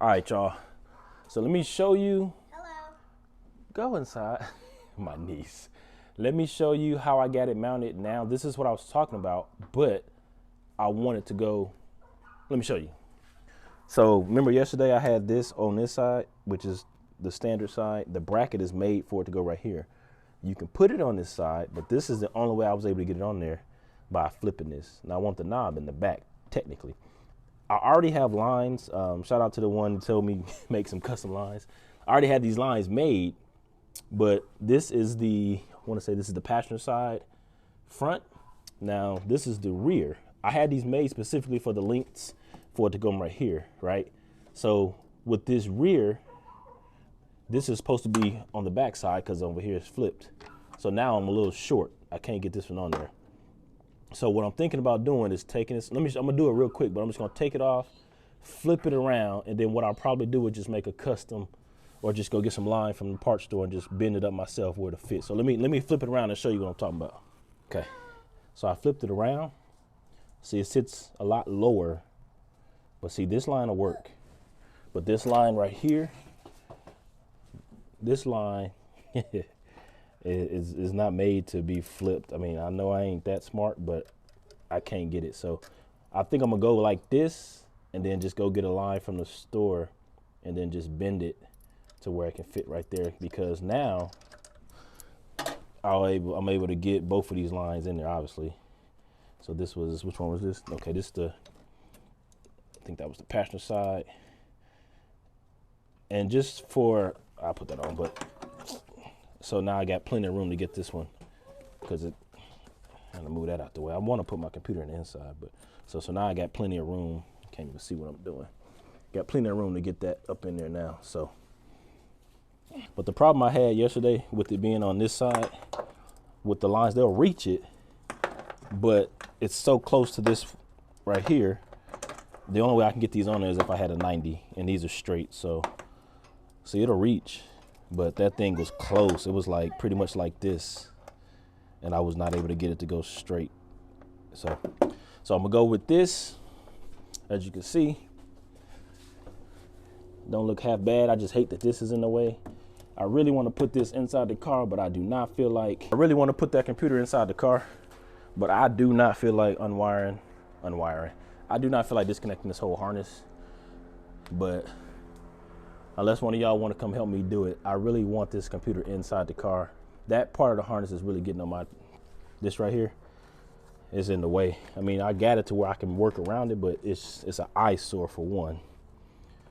All right, y'all. So let me show you. Hello. Go inside. My niece. Let me show you how I got it mounted now. This is what I was talking about, but I wanted to go. Let me show you. So remember yesterday I had this on this side, which is the standard side. The bracket is made for it to go right here. You can put it on this side, but this is the only way I was able to get it on there by flipping this. Now I want the knob in the back, technically. I already have lines. Shout out to the one who told me make some custom lines. I already had these lines made, but this is the, I want to say this is the passenger side front. Now this is the rear. I had these made specifically for the links for it to go right here, right? So with this rear, this is supposed to be on the back side because over here it's flipped. So now I'm a little short. I can't get this one on there. So what I'm thinking about doing is taking this, I'm gonna do it real quick, but I'm just gonna take it off, flip it around, and then what I'll probably do is just make a custom, or just go get some line from the parts store and just bend it up myself where it'll fit. So let me flip it around and show you what I'm talking about. Okay, so I flipped it around. See, it sits a lot lower, but see, this line will work. But this line right here, this line is not made to be flipped. I mean, I know I ain't that smart, but I can't get it. So I think I'm gonna go like this and then just go get a line from the store and then just bend it to where it can fit right there, because now I'm able to get both of these lines in there, obviously. So this was, which one was this? Okay, this I think that was the passenger side. And just for, I'll put that on, but so now I got plenty of room to get this one, because I'm gonna move that out the way. I want to put my computer in the inside, but so now I got plenty of room. Can't even see what I'm doing. Got plenty of room to get that up in there now. So, but the problem I had yesterday with it being on this side, with the lines, they'll reach it, but it's so close to this right here. The only way I can get these on there is if I had a 90, and these are straight. So, see, it'll reach. But that thing was close. It was like pretty much like this, and I was not able to get it to go straight. So I'm gonna go with this. As you can see, don't look half bad. I just hate that this is in the way. I really want to put this inside the car, but I do not feel like, I really want to put that computer inside the car, but I do not feel like unwiring. I do not feel like disconnecting this whole harness, but unless one of y'all want to come help me do it, I really want this computer inside the car. That part of the harness is really getting on this right here is in the way. I mean, I got it to where I can work around it, but it's an eyesore for one.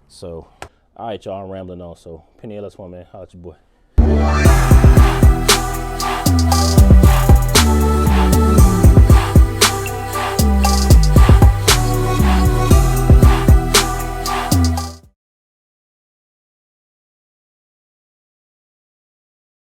So, all right, y'all, I'm rambling on. So, Penny LS1, man, holla at your boy.